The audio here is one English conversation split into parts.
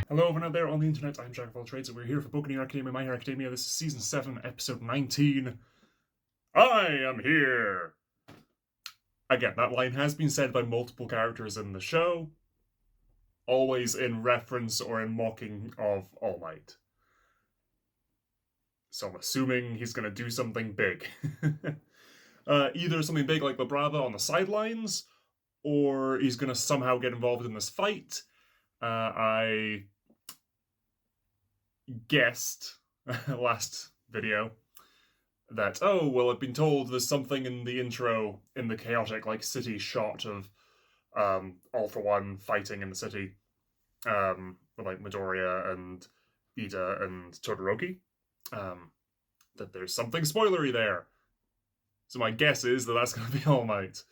Hello everyone out there on the internet, I'm Jack of all trades and we're here for Boku no Hero Academia, My Hero Academia. This is Season 7, Episode 19. I am here! Again, that line has been said by multiple characters in the show, always in reference or in mocking of All Might. So I'm assuming he's going to do something big. Either something big like La Brava on the sidelines, or he's going to somehow get involved in this fight. I guessed last video that, oh, well, I've been told there's something in the intro in the chaotic, city shot of All For One fighting in the city with, Midoriya and Ida and Todoroki, that there's something spoilery there. So my guess is that that's going to be All Might.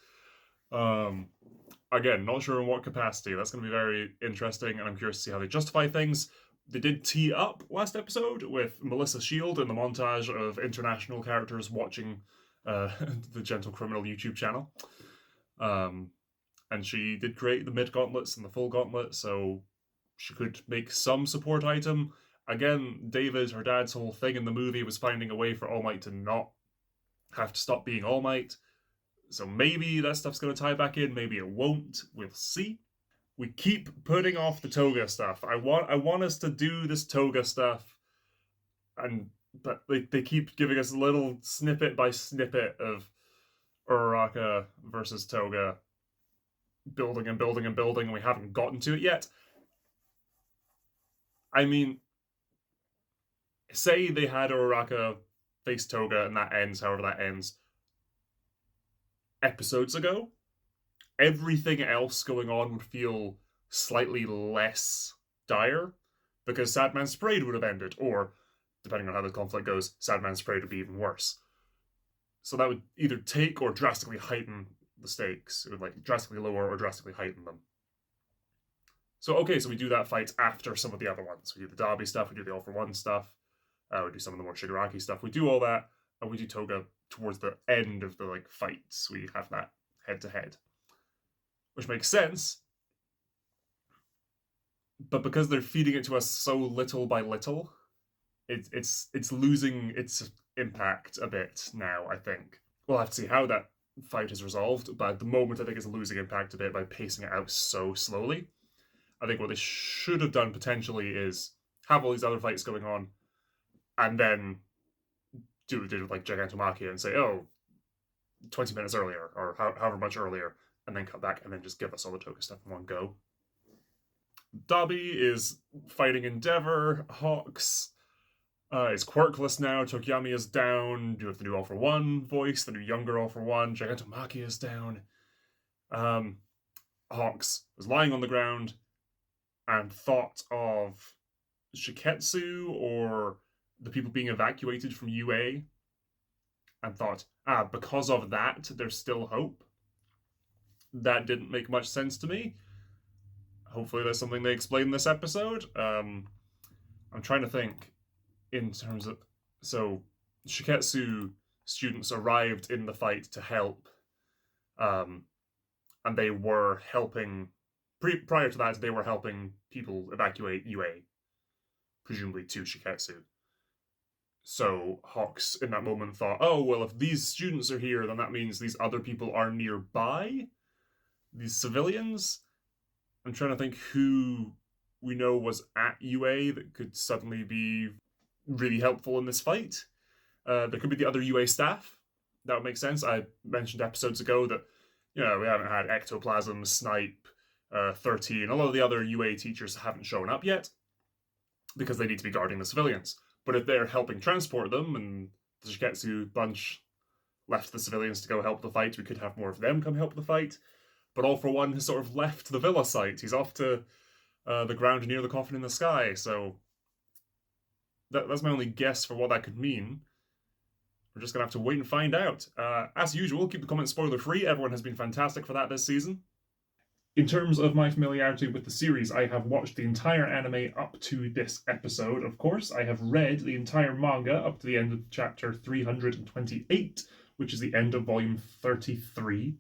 Again, not sure in what capacity. That's going to be very interesting, and I'm curious to see how they justify things. They did tee up last episode with Melissa Shield in the montage of international characters watching the Gentle Criminal YouTube channel. And she did create the mid gauntlets and the full gauntlet, so she could make some support item. Again, David, her dad's whole thing in the movie was finding a way for All Might to not have to stop being All Might. So maybe that stuff's going to tie back in, maybe it won't. We'll see. We keep putting off the Toga stuff. I want us to do this Toga stuff, but they keep giving us little snippet by snippet of Uraraka versus Toga, building and building and building, and we haven't gotten to it yet. I mean, say they had Uraraka face Toga and that ends however that ends episodes ago, everything else going on would feel slightly less dire, because Sadman's Parade would have ended, or, depending on how the conflict goes, Sadman's Parade would be even worse. So that would either take or drastically heighten the stakes. It would drastically lower or drastically heighten them. So okay, so we do that fight after some of the other ones. We do the Derby stuff, we do the All For One stuff, we do some of the more Shigaraki stuff. We do all that, and we do Toga towards the end of the fights. We have that head-to-head. Which makes sense, but because they're feeding it to us so little by little, it's losing its impact a bit now, I think. We'll have to see how that fight is resolved, but at the moment I think it's losing impact a bit by pacing it out so slowly. I think what they should have done potentially is have all these other fights going on, and then do what they did with Gigantomachia and say, oh, 20 minutes earlier, or however much earlier, and then cut back and then just give us all the Toga stuff in one go. Dabi is fighting Endeavor. Hawks is quirkless now. Tokiyami is down. You have the new All For One voice, the new younger All For One. Gigantomachia is down. Hawks was lying on the ground and thought of Shiketsu or the people being evacuated from UA, and thought, because of that, there's still hope. That didn't make much sense to me. Hopefully there's something they explain in this episode. I'm trying to think in terms of... So, Shiketsu students arrived in the fight to help, and they were helping... Prior to that, they were helping people evacuate UA, presumably to Shiketsu. So Hawks, in that moment, thought, oh, well, if these students are here, then that means these other people are nearby? These civilians? I'm trying to think who we know was at UA that could suddenly be really helpful in this fight. There could be the other UA staff. That would make sense. I mentioned episodes ago that, we haven't had Ectoplasm, Snipe, 13. A lot of the other UA teachers haven't shown up yet because they need to be guarding the civilians. But if they're helping transport them, and the Shiketsu bunch left the civilians to go help the fight, we could have more of them come help the fight. But All For One has sort of left the villa site. He's off to the ground near the coffin in the sky, so that's my only guess for what that could mean. We're just going to have to wait and find out. As usual, keep the comments spoiler-free. Everyone has been fantastic for that this season. In terms of my familiarity with the series, I have watched the entire anime up to this episode, of course. I have read the entire manga up to the end of chapter 328, which is the end of volume 33.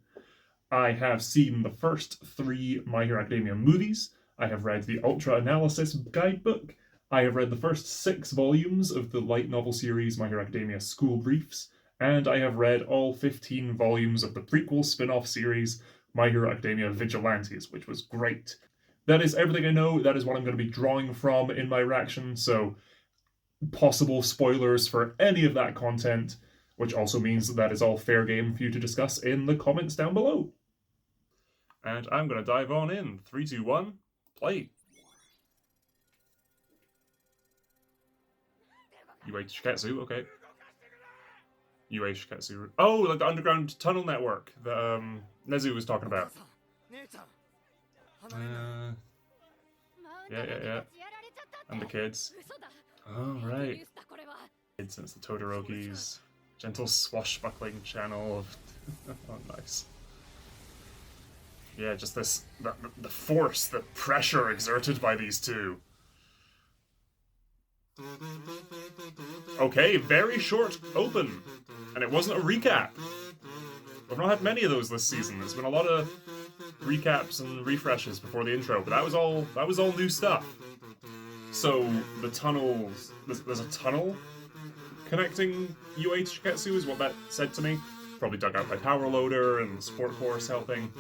I have seen the first 3 My Hero Academia movies. I have read the Ultra Analysis Guidebook. I have read the first 6 volumes of the light novel series My Hero Academia School Briefs, and I have read all 15 volumes of the prequel spin-off series My Hero Academia Vigilantes, which was great. That is everything I know. That is what I'm going to be drawing from in my reaction, so possible spoilers for any of that content, which also means that is all fair game for you to discuss in the comments down below. And I'm going to dive on in. 3, 2, 1, play. UA Shiketsu, okay. UA Shiketsu. Oh, like the underground tunnel network that Nezu was talking about. Yeah. And the kids. Oh, right. Since the Todoroki's gentle swashbuckling channel of... oh, nice. Yeah, just this... the force, the pressure exerted by these two. Okay, very short open. And it wasn't a recap. We've not had many of those this season. There's been a lot of recaps and refreshes before the intro, but that was all new stuff. So the tunnels, there's a tunnel connecting UA to Shiketsu is what that said to me. Probably dug out by Power Loader and Sport Force helping.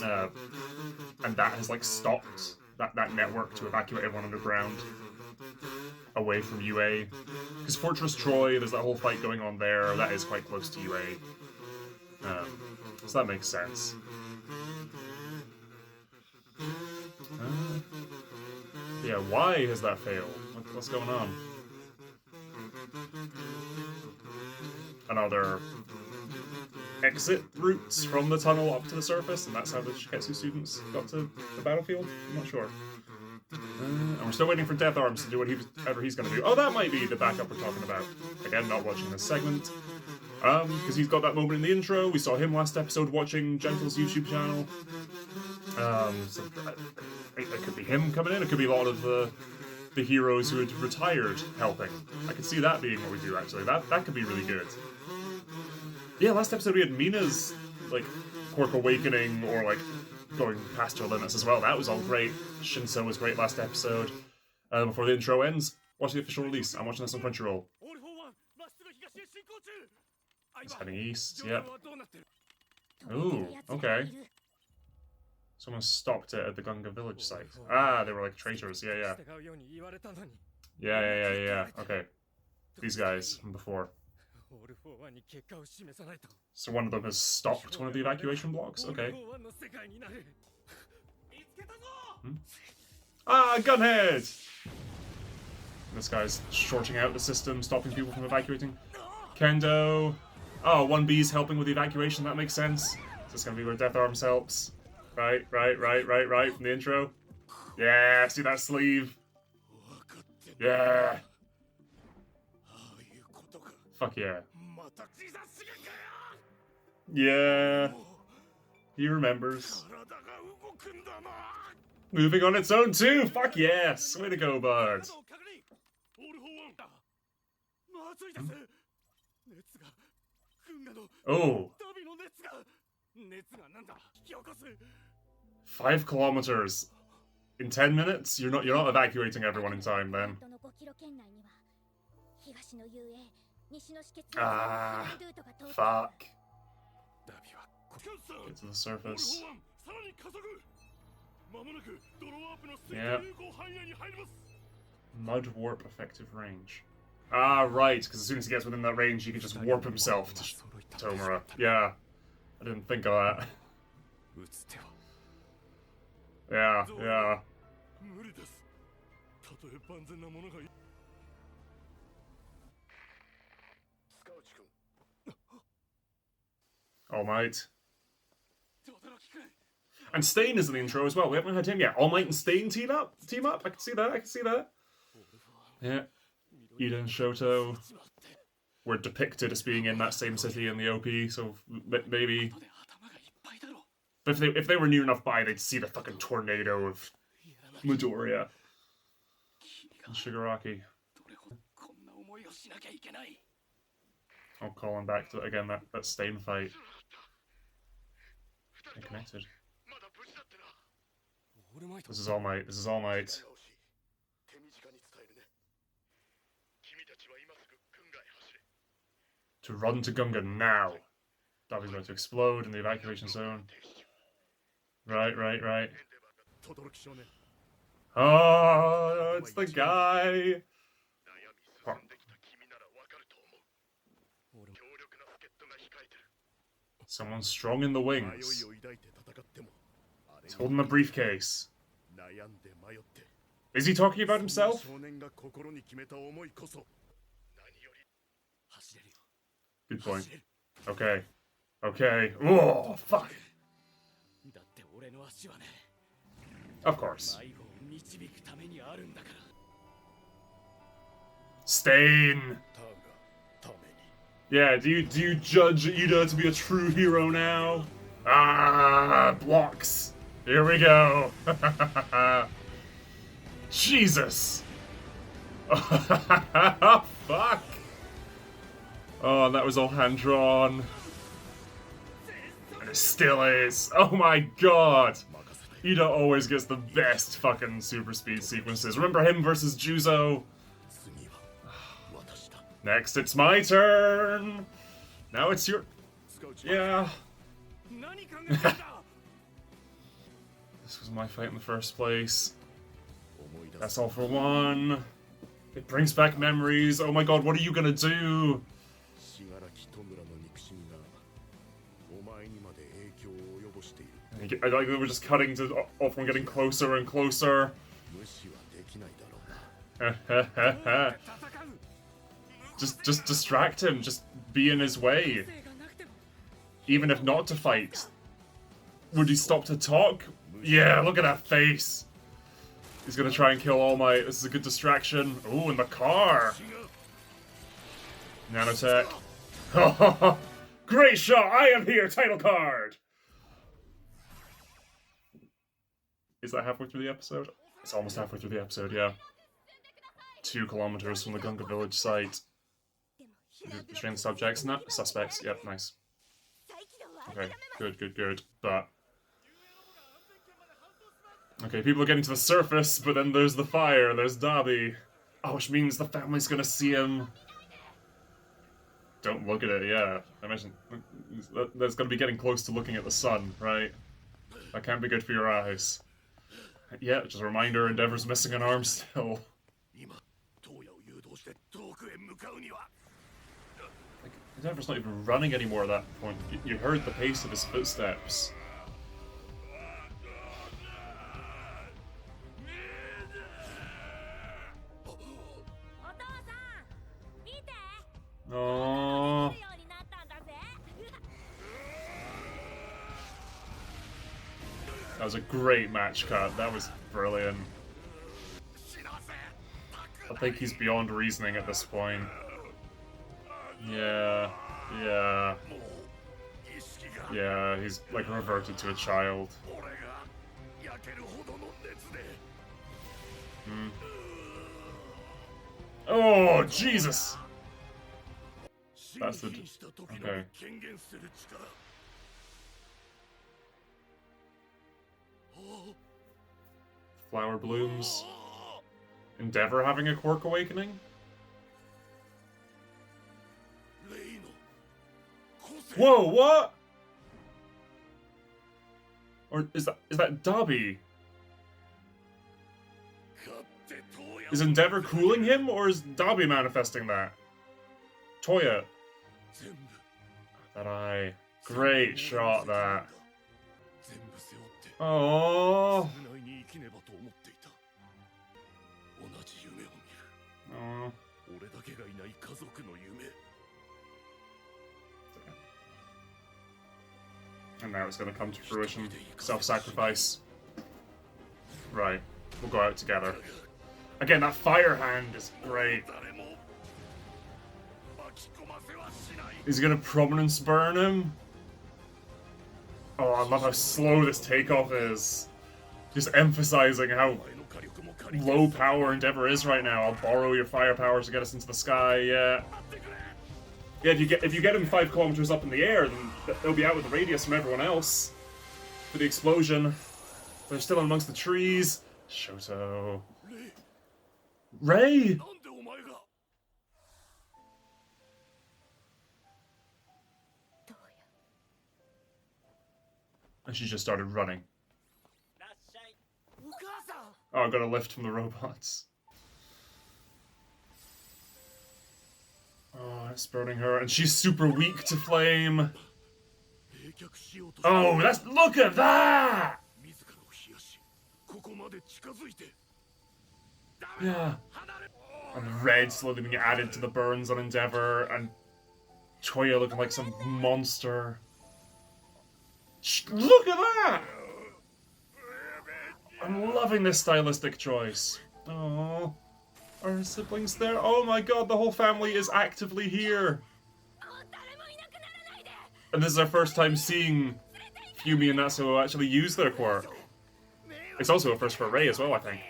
And that has like stopped that network to evacuate everyone underground away from UA. Because Fortress Troy, there's that whole fight going on there. That is quite close to UA. So that makes sense. Yeah, why has that failed? What's going on? Another exit routes from the tunnel up to the surface, and that's how the Shiketsu students got to the battlefield? I'm not sure. And we're still waiting for Death Arms to do whatever he's going to do. Oh, that might be the backup we're talking about. Again, not watching this segment. Because he's got that moment in the intro. We saw him last episode watching Gentle's YouTube channel. So it could be him coming in. It could be a lot of the heroes who had retired helping. I could see that being what we do, actually. That could be really good. Yeah, last episode we had Mina's, like, quirk awakening, or, like, going past her limits as well. That was all great. Shinso was great last episode. Before the intro ends, watch the official release. I'm watching this on Crunchyroll. It's heading east, yep. Ooh, okay. Someone stopped it at the Gunga village site. Ah, they were like traitors, yeah. Yeah, okay. These guys from before. So one of them has stopped one of the evacuation blocks? Okay. Ah, Gunhead! This guy's shorting out the system, stopping people from evacuating. Kendo. Oh, 1B's helping with the evacuation, that makes sense. Is this gonna be where Death Arms helps? Right, from the intro. Yeah, see that sleeve? Yeah. Fuck yeah. Yeah. He remembers. Moving on its own too! Fuck yes! Way to go, Bard. Oh. 5 kilometers in 10 minutes? You're not evacuating everyone in time then. Ah, fuck. Get to the surface. Yeah. Mud warp effective range. Ah, right, because as soon as he gets within that range, he can just warp himself to Tomura. Yeah. I didn't think of that. Yeah. All Might. And Stain is in the intro as well. We haven't had him yet. All Might and Stain team up. I can see that. Yeah. Ida and Shoto were depicted as being in that same city in the OP, so maybe. But if they were near enough by, they'd see the fucking tornado of Midoriya and Shigaraki. I'll call him back to again that Stain fight. They're connected. This is All Might. This is All Might. To run to Gungan now. Dabi's about to explode in the evacuation zone. Right. Oh, it's the guy. Someone strong in the wings. He's holding a briefcase. Is he talking about himself? Good point. Okay. Oh, fuck. Of course. Stain. Yeah, do you judge Ida to be a true hero now? Ah, blocks. Here we go. Jesus. Fuck. Oh, that was all hand drawn. And it still is. Oh my god. Ida always gets the best fucking super speed sequences. Remember him versus Juzo? Next, it's my turn. Now it's your... Yeah. This was my fight in the first place. That's all for one. It brings back memories. Oh my god, what are you gonna do? I like that we're just cutting to off and getting closer and closer. Just distract him. Just be in his way. Even if not to fight. Would he stop to talk? Yeah, look at that face. He's gonna try and kill All Might. This is a good distraction. Ooh, in the car. Nanotech. Great shot! I am here! Title card! Is that halfway through the episode? It's almost halfway through the episode, yeah. 2 kilometers from the Gunga village site. Restrain subjects, no, suspects, yep, nice. Okay, good. But... okay, people are getting to the surface, but then there's the fire, there's Dabi. Oh, which means the family's gonna see him. Don't look at it, yeah. I mentioned... that's gonna be getting close to looking at the sun, right? That can't be good for your eyes. Yeah, just a reminder, Endeavor's missing an arm still. Like, Endeavor's not even running anymore at that point. You heard the pace of his footsteps. Oh. That was a great match cut. That was brilliant. I think he's beyond reasoning at this point. Yeah, he's like reverted to a child. Oh, Jesus! That's the... okay. Flower blooms. Endeavor having a quirk awakening? Whoa, what? Or is that Dabi? Is Endeavor cooling him, or is Dabi manifesting that? Toya. That eye. Great shot, that. Oh. Oh. And now it's going to come to fruition. Self-sacrifice. Right. We'll go out together. Again, that fire hand is great. Is he going to prominence burn him? Oh, I love how slow this takeoff is. Just emphasizing how low power Endeavor is right now. I'll borrow your firepower to get us into the sky, yeah. Yeah, if you get him 5 kilometers up in the air, then they'll be out with the radius from everyone else for the explosion. They're still amongst the trees. Shoto. Ray! And she just started running. Oh, I got a lift from the robots. Oh, it's burning her. And she's super weak to flame. Oh, look at that! Yeah. And red slowly being added to the burns on Endeavor, and Choya looking like some monster. Look at that! I'm loving this stylistic choice. Oh, are siblings there? Oh my god, the whole family is actively here. And this is our first time seeing Fumi and Natsuo actually use their quirk. It's also a first for Rei as well, I think.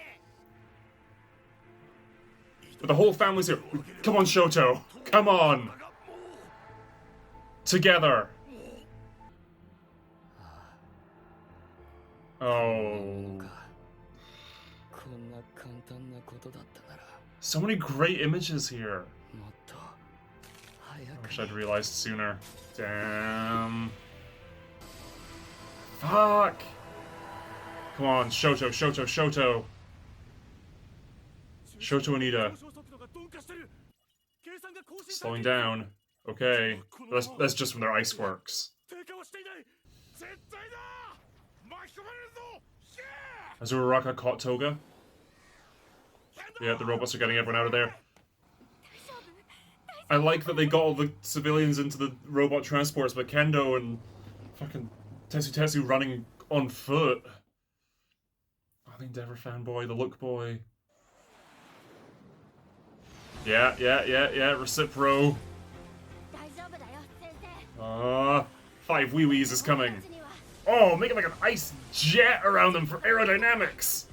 But the whole family's here. Come on, Shoto. Come on. Together. Oh. So many great images here. I wish I'd realized sooner. Damn. Fuck. Come on, Shoto, Shoto, Shoto. Shoto and Ida. Slowing down. Okay. That's just from their ice works. Has Uraraka caught Toga? Yeah, the robots are getting everyone out of there. I like that they got all the civilians into the robot transports, but Kendo and fucking Tetsu running on foot. Oh, the Endeavor fanboy, the look boy. Yeah, Recipro. 5 wee-wees is coming. Oh, make it like an ice jet around them for aerodynamics.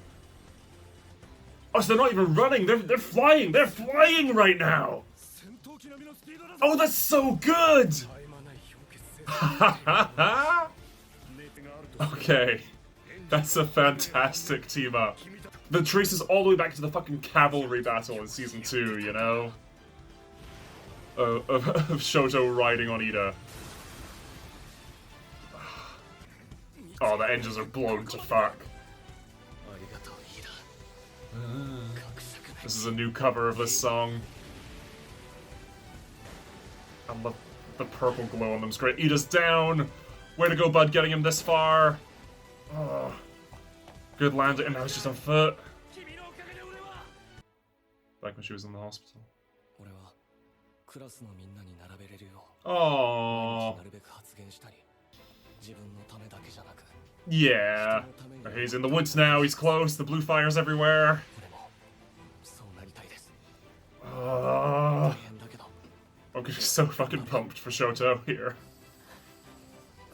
Oh, so they're not even running, they're flying! They're flying right now! Oh, that's so good! Okay. That's a fantastic team up. The traces all the way back to the fucking cavalry battle in Season 2, you know? Of Shoto riding on Ida. Oh, the engines are blown to fuck. This is a new cover of this song. I love the purple glow on them. It's great. Ida's down! Way to go, bud, getting him this far. Oh. Good landing, and now he's just on foot. Back when she was in the hospital. Oh. Yeah. He's in the woods now, he's close, the blue fire's everywhere. I'm getting so fucking pumped for Shoto here.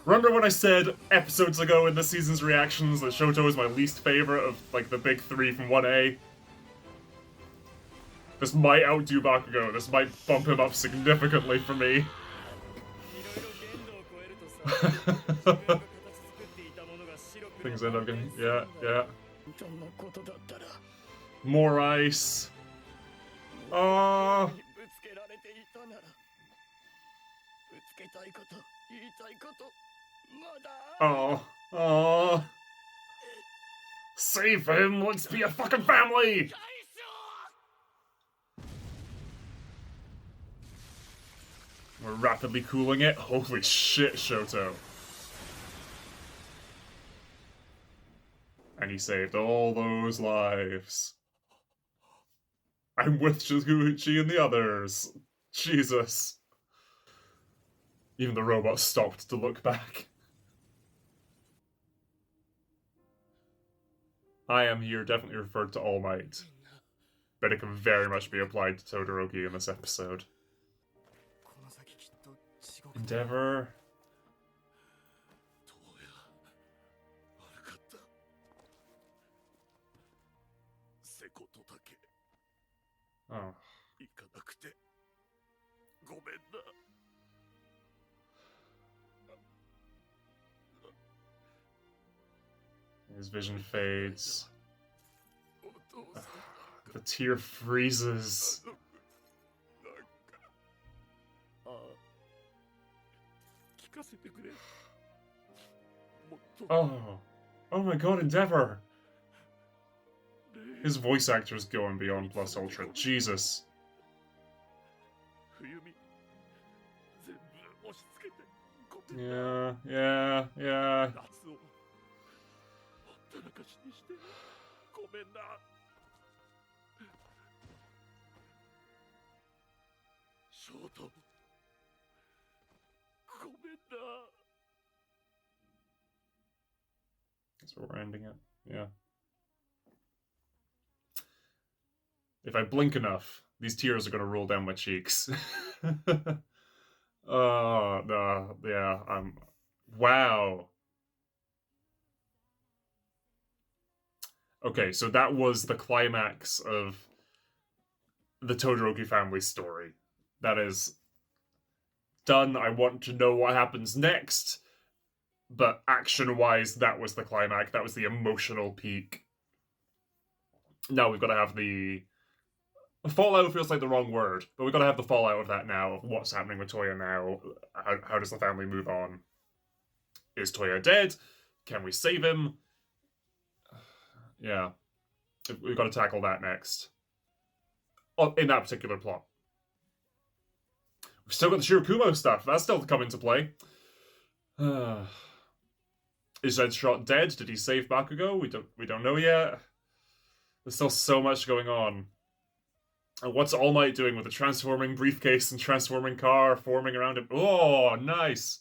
Remember when I said episodes ago in this season's reactions that Shoto is my least favorite of, like, the big 3 from 1A? This might outdo Bakugo, this might bump him up significantly for me. Things end up getting... yeah. More ice. Oh. Oh. Save him, let's be a fucking family! We're rapidly cooling it. Holy shit, Shoto. And he saved all those lives. I'm with Shiguchi and the others. Jesus. Even the robot stopped to look back. I am here definitely referred to All Might, but it can very much be applied to Todoroki in this episode. Endeavor. Oh. His vision fades. The tear freezes. Oh my god, Endeavor! His voice actor is going beyond plus ultra. Jesus. Yeah. Shoto, That's where we're ending it. Yeah. If I blink enough, these tears are going to roll down my cheeks. Oh, no. Yeah, wow. Okay, so that was the climax of the Todoroki family story. That is done. I want to know what happens next. But action-wise, that was the climax. That was the emotional peak. Now we've got to have the... Fallout feels like the wrong word, but we've got to have the fallout of that now, of what's happening with Toya now. How does the family move on? Is Toya dead? Can we save him? Yeah. We've got to tackle that next. In that particular plot. We've still got the Shirakumo stuff. That's still to come into play. Is Deadshot dead? Did he save Bakugo? We don't know yet. There's still so much going on. And what's All Might doing with the transforming briefcase and transforming car forming around him? Oh, nice.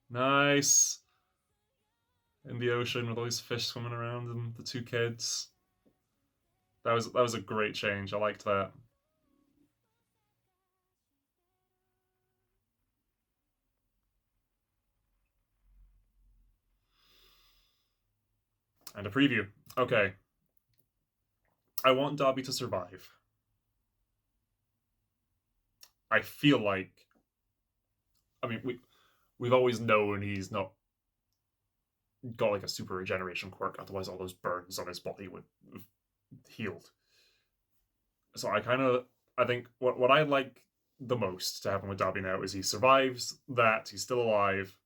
Nice. In the ocean with all these fish swimming around and the two kids. That was a great change. I liked that. And a preview. Okay. I want Dabi to survive. I feel like... I mean, we've always known he's not got like a super regeneration quirk, otherwise all those burns on his body would have healed. So I think what I like the most to happen with Dabi now is he survives that, he's still alive,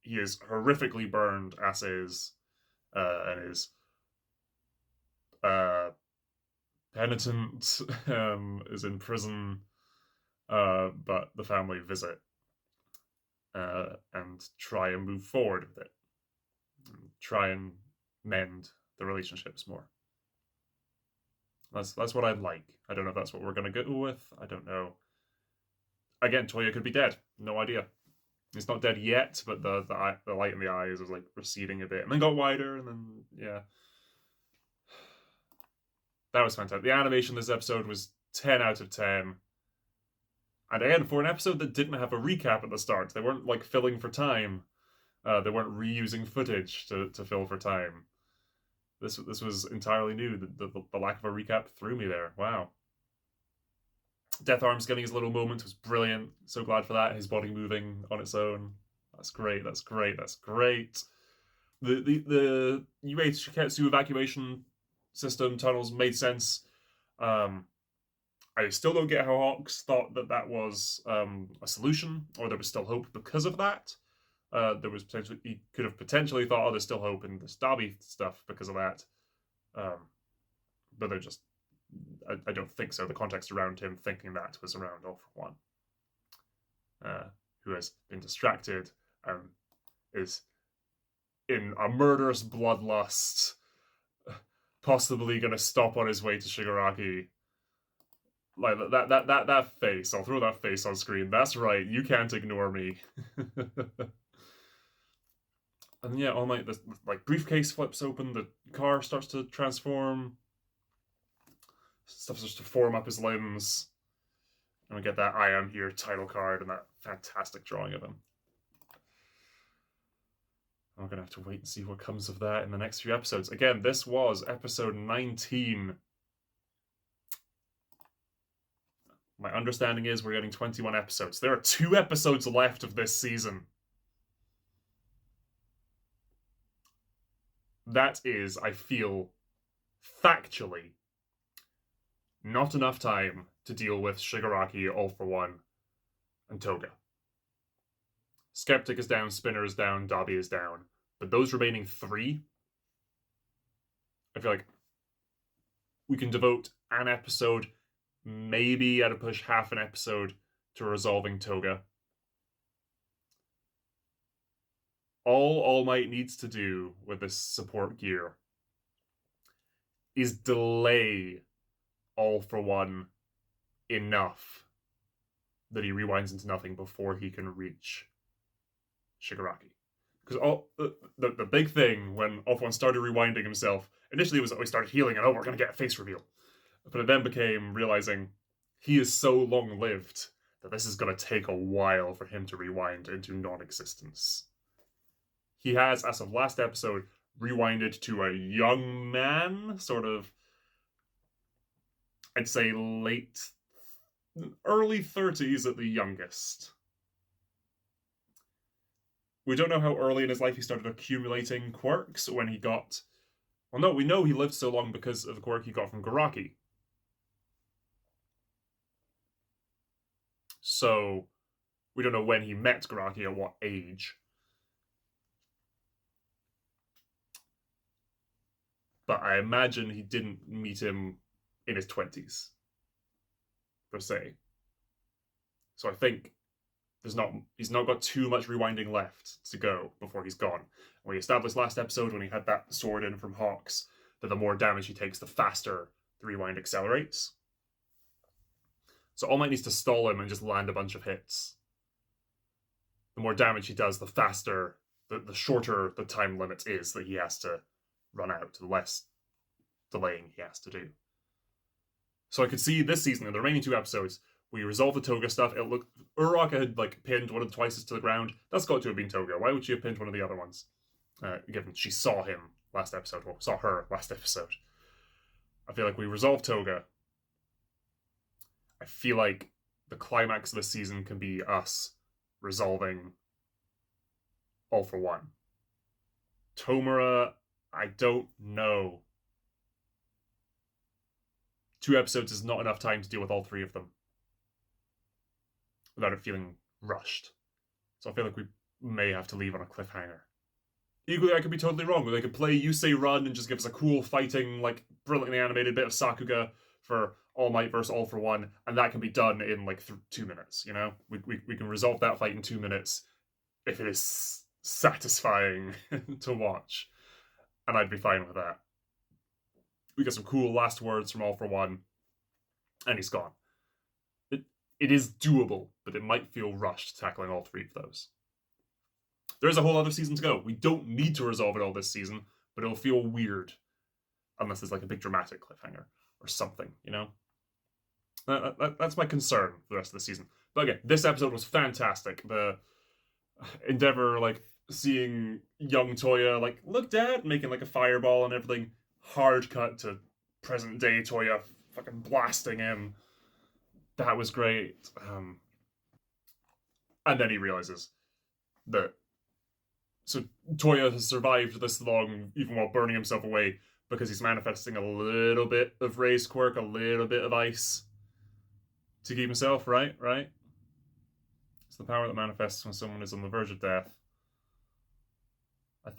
he is horrifically burned as is, and is penitent, is in prison, but the family visit and try and move forward with it. Try and mend the relationships more. That's what I'd like. I don't know if that's what we're going to go with. I don't know. Again, Toya could be dead. No idea. He's not dead yet, but the light in the eyes was like receding a bit, and then got wider, and then yeah. That was fantastic. The animation this episode was 10 out of 10. And again, for an episode that didn't have a recap at the start, they weren't like filling for time. They weren't reusing footage to fill for time. This was entirely new. The lack of a recap threw me there. Wow. Death Arms getting his little moment was brilliant. So glad for that. His body moving on its own. That's great. That's great. That's great. The UA Shiketsu evacuation system tunnels made sense. I still don't get how Hawks thought that was a solution, or there was still hope because of that. There was potentially, he could have potentially thought, oh, there's still hope in this Dabi stuff because of that. But they're just, I don't think so. The context around him thinking that was around All For One, who has been distracted and is in a murderous bloodlust, possibly going to stop on his way to Shigaraki. Like that face, I'll throw that face on screen. That's right, you can't ignore me. And yeah, All Might, the like briefcase flips open, the car starts to transform, stuff starts to form up his limbs, and we get that "I am here" title card and that fantastic drawing of him. I'm gonna have to wait and see what comes of that in the next few episodes. Again, this was episode 19. My understanding is we're getting 21 episodes. There are 2 episodes left of this season. that is, I feel, factually, not enough time to deal with Shigaraki, All for One, and Toga. Skeptic is down, Spinner is down, Dabi is down. But those remaining three, I feel like we can devote an episode, maybe at a push half an episode, to resolving Toga. All All Might needs to do with this support gear is delay All for One enough that he rewinds into nothing before he can reach Shigaraki. Because the big thing when All for One started rewinding himself initially was that we started healing and we're going to get a face reveal. But it then became realizing he is so long lived that this is going to take a while for him to rewind into non existence. He has, as of last episode, rewinded to a young man, sort of, I'd say early 30s at the youngest. We don't know how early in his life he started accumulating quirks when he got. Well, no, we know he lived so long because of the quirk he got from Garaki. So, we don't know when he met Garaki, at what age. But I imagine he didn't meet him in his 20s, per se. So I think he's not got too much rewinding left to go before he's gone. We established last episode when he had that sword in from Hawks that the more damage he takes, the faster the rewind accelerates. So All Might needs to stall him and just land a bunch of hits. The more damage he does, the faster, the shorter the time limit is that he has to run out, the less delaying he has to do. So I could see this season, in the remaining 2 episodes, we resolve the Toga stuff. It looked Uraraka had pinned one of the Twices to the ground. That's got to have been Toga. Why would she have pinned one of the other ones? Given she saw him last episode, or saw her last episode. I feel like we resolve Toga. I feel like the climax of this season can be us resolving All for One. Tomura, I don't know. 2 episodes is not enough time to deal with all 3 of them without it feeling rushed. So I feel like we may have to leave on a cliffhanger. Equally, I could be totally wrong. They could play You Say Run and just give us a cool fighting, brilliantly animated bit of Sakuga for All Might versus All for One, and that can be done in 2 minutes, you know? We can resolve that fight in 2 minutes if it is satisfying to watch. And I'd be fine with that. We get some cool last words from All for One, and he's gone. It is doable, but it might feel rushed tackling all 3 of those. There's a whole other season to go. We don't need to resolve it all this season, but it'll feel weird unless there's a big dramatic cliffhanger or something, you know? That's my concern for the rest of the season. But again, this episode was fantastic. The Endeavor, seeing young Toya, look, Dad, making a fireball and everything. Hard cut to present day Toya fucking blasting him. That was great. And then he realizes that so Toya has survived this long, even while burning himself away, because he's manifesting a little bit of Ray's quirk, a little bit of ice to keep himself, right? It's the power that manifests when someone is on the verge of death.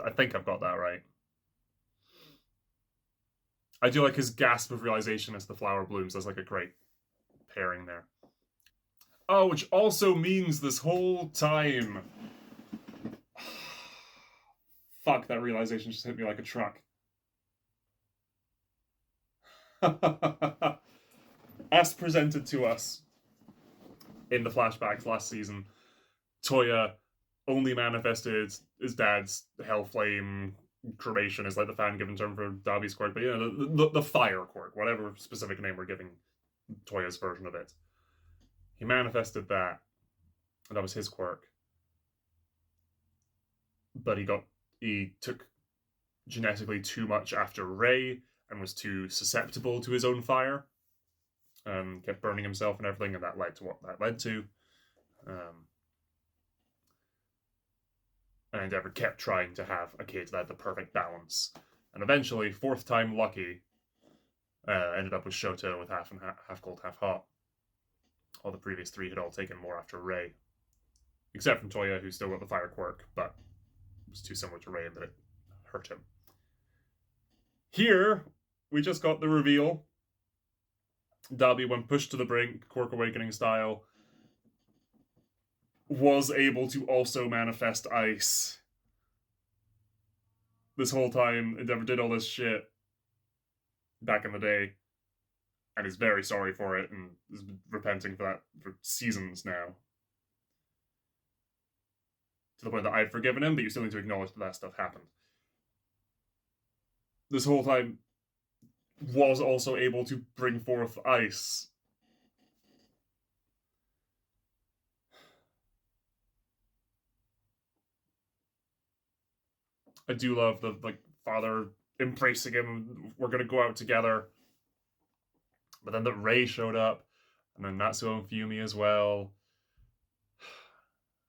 I think I've got that right. I do like his gasp of realization as the flower blooms. That's a great pairing there. Oh, which also means this whole time... Fuck, that realization just hit me like a truck. As presented to us in the flashbacks last season, Toya only manifested his dad's hell flame cremation is the fan given term for Dabi's quirk, but the fire quirk, whatever specific name we're giving Toya's version of it. He manifested that, and that was his quirk. But he took genetically too much after Ray and was too susceptible to his own fire. Kept burning himself and everything, and that led to what that led to. And Endeavor kept trying to have a kid that had the perfect balance And eventually, fourth time lucky, ended up with Shoto with half cold, half hot. All the previous three had all taken more after Ray. Except from Toya, who still got the fire quirk, but was too similar to Ray that it hurt him. Here, we just got the reveal. Dabi, when pushed to the brink, Quirk Awakening style, was able to also manifest ice. This whole time, Endeavor did all this shit back in the day, and is very sorry for it, and is repenting for that for seasons now. To the point that I'd forgiven him, but you still need to acknowledge that stuff happened. This whole time was also able to bring forth ice. I do love the father embracing him. We're gonna go out together. But then the Ray showed up, and then Natsuo and Fumi as well.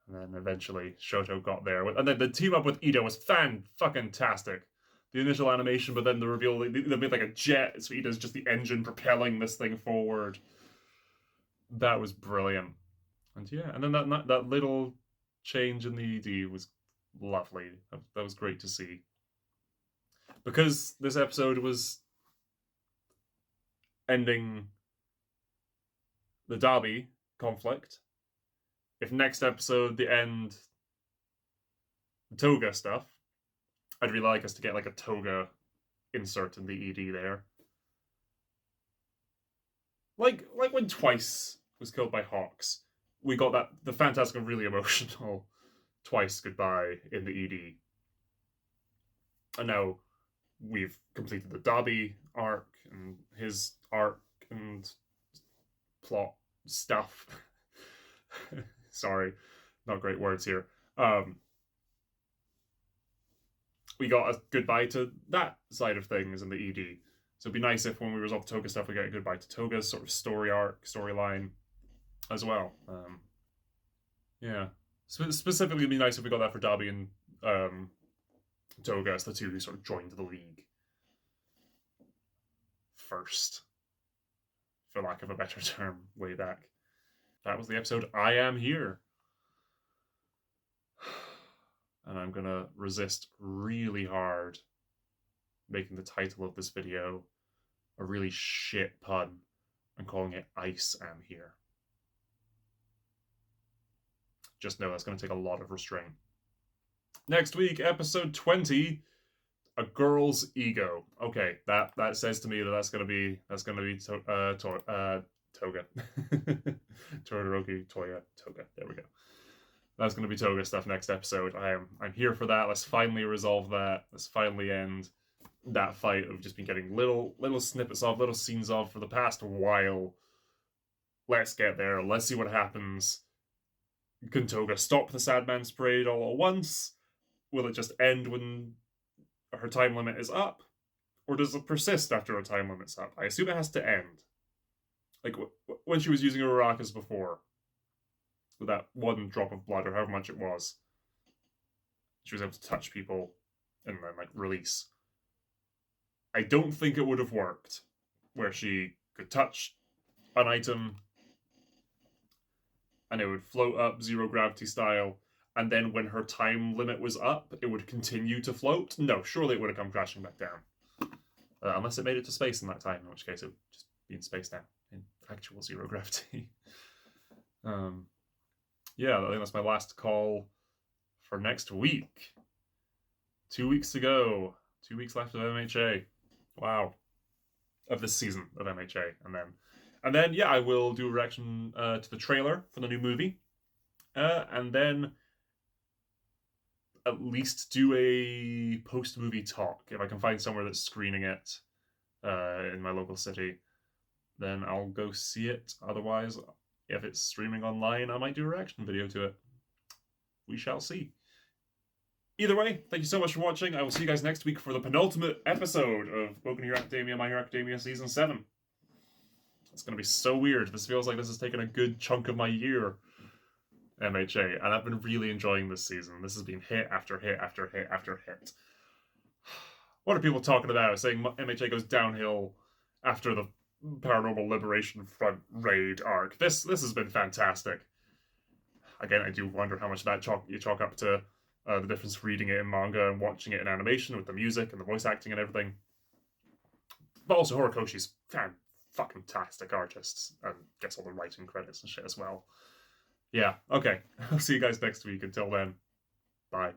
And then eventually Shoto got there. And then the team up with Ida was fan-fucking-tastic. The initial animation, but then the reveal, they made like a jet, so Ida's just the engine propelling this thing forward. That was brilliant. And yeah, and then that little change in the ED was lovely. That was great to see. Because this episode was ending the Dabi conflict, if next episode they end the Toga stuff, I'd really like us to get like a Toga insert in the ED there. Like when Twice was killed by Hawks, we got the fantastic and really emotional Twice goodbye in the ED. And now we've completed the Dabi arc and his arc and plot stuff. Sorry, not great words here. We got a goodbye to that side of things in the ED. So it'd be nice if when we resolve Toga stuff, we get a goodbye to Toga's sort of story arc, storyline as well. Yeah. Specifically, it'd be nice if we got that for Dabi and Toga as the two who sort of joined the league first, for lack of a better term, way back. That was the episode I Am Here. And I'm gonna resist really hard making the title of this video a really shit pun and calling it Ice Am Here. Just know that's gonna take a lot of restraint. Next week, episode 20, A Girl's Ego. Okay, that says to me that's gonna be Toga. Todoroki, Toya, Toga. There we go. That's going to be Toga stuff next episode. I'm here for that. Let's finally resolve that. Let's finally end that fight of just been getting little snippets of, little scenes of for the past while. Let's get there. Let's see what happens. Can Toga stop the Sad Man's Parade all at once? Will it just end when her time limit is up? Or does it persist after her time limit's up? I assume it has to end. Like when she was using her Urakas before. With that one drop of blood, or however much it was. She was able to touch people and then, like, release. I don't think it would have worked where she could touch an item and it would float up zero gravity style, and then when her time limit was up, it would continue to float. No, surely it would have come crashing back down. Unless it made it to space in that time, in which case it would just be in space now, in actual zero gravity. Yeah, I think that's my last call for next week. 2 weeks to go. 2 weeks left of MHA. Wow. Of this season of MHA. And then yeah, I will do a reaction to the trailer for the new movie. And then at least do a post-movie talk. If I can find somewhere that's screening it in my local city, then I'll go see it. Otherwise, if it's streaming online, I might do a reaction video to it. We shall see. Either way, thank you so much for watching. I will see you guys next week for the penultimate episode of Boku no Hero Academia, My Hero Academia Season 7. It's going to be so weird. This feels like this has taken a good chunk of my year, MHA, and I've been really enjoying this season. This has been hit after hit after hit after hit. What are people talking about? Saying MHA goes downhill after the Paranormal Liberation Front raid arc. This has been fantastic. Again, I do wonder how much of that you chalk up to the difference reading it in manga and watching it in animation with the music and the voice acting and everything. But also Horikoshi's fucking tastic artist and gets all the writing credits and shit as well. Yeah, okay. I'll see you guys next week. Until then, bye.